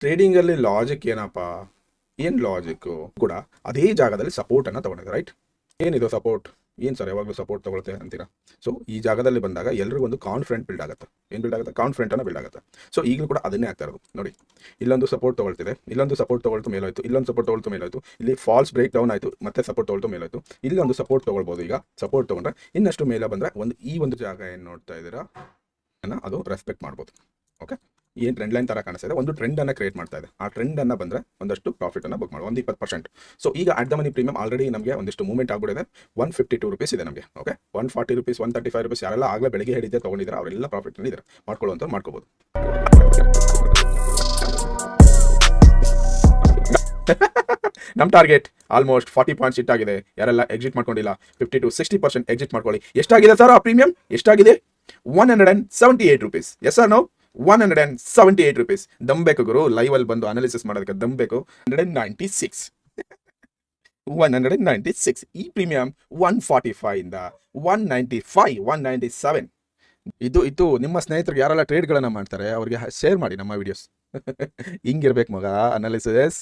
ಟ್ರೇಡಿಂಗಲ್ಲಿ logic ಏನಪ್ಪ, ಏನು logic ಕೂಡ ಅದೇ ಜಾಗದಲ್ಲಿ ಸಪೋರ್ಟನ್ನು ತೊಗೊಂಡಿದೆ, ರೈಟ್? ಏನಿದು ಸಪೋರ್ಟ್? ಏನು ಸರ್ ಯಾವಾಗಲೂ ಸಪೋರ್ಟ್ ತೊಗೊಳ್ತೆ ಅಂತೀರಾ? ಸೊ ಈ ಜಾಗದಲ್ಲಿ ಬಂದಾಗ ಎಲ್ರಿಗೂ ಒಂದು ಕಾನ್ಫಿಡೆಂಟ್ ಬಿಲ್ಡ್ ಆಗುತ್ತೆ. ಏನು ಬಿಲ್ಡ್ ಆಗುತ್ತೆ? ಕಾನ್ಫಿಡೆಂಟನ್ನು ಬಿಲ್ಡ್ ಆಗುತ್ತೆ. ಸೊ ಈಗಲೂ ಕೂಡ ಅದನ್ನೇ ಆಗ್ತಾ ಇರೋದು ನೋಡಿ. ಇಲ್ಲೊಂದು ಸಪೋರ್ಟ್ ತೊಗೊಳ್ತಿದೆ, ಇಲ್ಲೊಂದು ಸಪೋರ್ಟ್ ತೊಗೊಳ್ತು ಮೇಲಾಯಿತು, ಇಲ್ಲೊಂದು ಸಪೋರ್ಟ್ ತೊಗೊಳ್ತು ಮೇಲಾಯಿತು, ಇಲ್ಲಿ ಫಾಲ್ಸ್ ಬ್ರೇಕ್ ಡೌನ್ ಆಯಿತು, ಮತ್ತೆ ಸಪೋರ್ಟ್ ತೊಗೊಳ್ತು ಮೇಲಾಯಿತು, ಇಲ್ಲೊಂದು ಸಪೋರ್ಟ್ ತೊಗೊಳ್ಬೋದು. ಈಗ ಸಪೋರ್ಟ್ ತೊಗೊಂಡ್ರೆ ಇನ್ನಷ್ಟು ಮೇಲೆ ಬಂದರೆ ಈ ಒಂದು ಜಾಗ ಏನು ನೋಡ್ತಾ ಇದ್ದೀರಾ ಅದು ರೆಸ್ಪೆಕ್ಟ್ ಮಾಡ್ಬೋದು. ಓಕೆ, ಏನು ಟ್ರೆಂಡ್ ಲೈನ್ ಥರ ಕಾಣಿಸ್ತಾ ಇದೆ, ಒಂದು ಟ್ರೆಂಡನ್ನು ಕ್ರಿಯೇಟ್ ಮಾಡ್ತಾ ಇದೆ. ಆ ಟ್ರೆಂಡನ್ನು ಬಂದರೆ ಒಂದಷ್ಟು ಪ್ರಾಫಿಟನ್ನು ಬುಕ್ ಮಾಡಿ, ಒಂದು 20%. ಸೊ ಈಗ at the money premium already ನಮಗೆ ಒಂದಿಷ್ಟು ಮೂವ್ಮೆಂಟ್ ಆಗ್ಬಿಟ್ಟಿದೆ. 152 ರುಪೀಸ್ ಇದೆ ನಮಗೆ. ಓಕೆ, 140 ರುಪೀಸ್, 135 ರುಪೀಸ್ ಯಾರೆಲ್ಲ ಆಗಲೇ ಬೆಳಿಗ್ಗೆ ಹಿಡಿದೇ ತೊಗೊಂಡಿದ್ದಾರೆ ಅವರೆಲ್ಲ ಪ್ರಾಫಿಟ್ನಲ್ಲಿ ಇದ್ದಾರೆ. ಮಾಡ್ಕೊಳ್ಳುವಂಥ ಮಾಡ್ಕೋಬೋದು. ನಮ್ಮ ಟಾರ್ಗೆಟ್ ಆಲ್ಮೋಸ್ಟ್ 40 ಪಾಯಿಂಟ್ಸ್ ಹಿಟ್ ಆಗಿದೆ. ಯಾರೆಲ್ಲ ಎಕ್ಸಿಟ್ ಮಾಡ್ಕೊಂಡಿಲ್ಲ 50 to 60% ಎಕ್ಸಿಟ್ ಮಾಡ್ಕೊಳ್ಳಿ. ಎಷ್ಟಾಗಿದೆ ಸರ್ ಆ ಪ್ರೀಮಿಯಂ? ಎಷ್ಟಾಗಿದೆ? 178 rupees. Yes or no? 178 rupees. ದಮ್ ಬೇಕು ಗುರು, ಲೈವ್ ಅಲ್ಲಿ ಬಂದು ಅನಾಲಿಸಿಸ್ ಮಾಡೋದಕ್ಕೆ ದಮ್ ಬೇಕು. 196 ಈ ಪ್ರೀಮಿಯಂ 145 ಇಂದ 195, 197. ಇದು ನಿಮ್ಮ ಸ್ನೇಹಿತರಿಗೆ ಯಾರೆಲ್ಲ ಟ್ರೇಡ್ಗಳನ್ನ ಮಾಡ್ತಾರೆ ಅವ್ರಿಗೆ ಶೇರ್ ಮಾಡಿ ನಮ್ಮ ವಿಡಿಯೋಸ್. ಹಿಂಗಿರ್ಬೇಕು ಮಗ ಅನಾಲಿಸಿಸ್.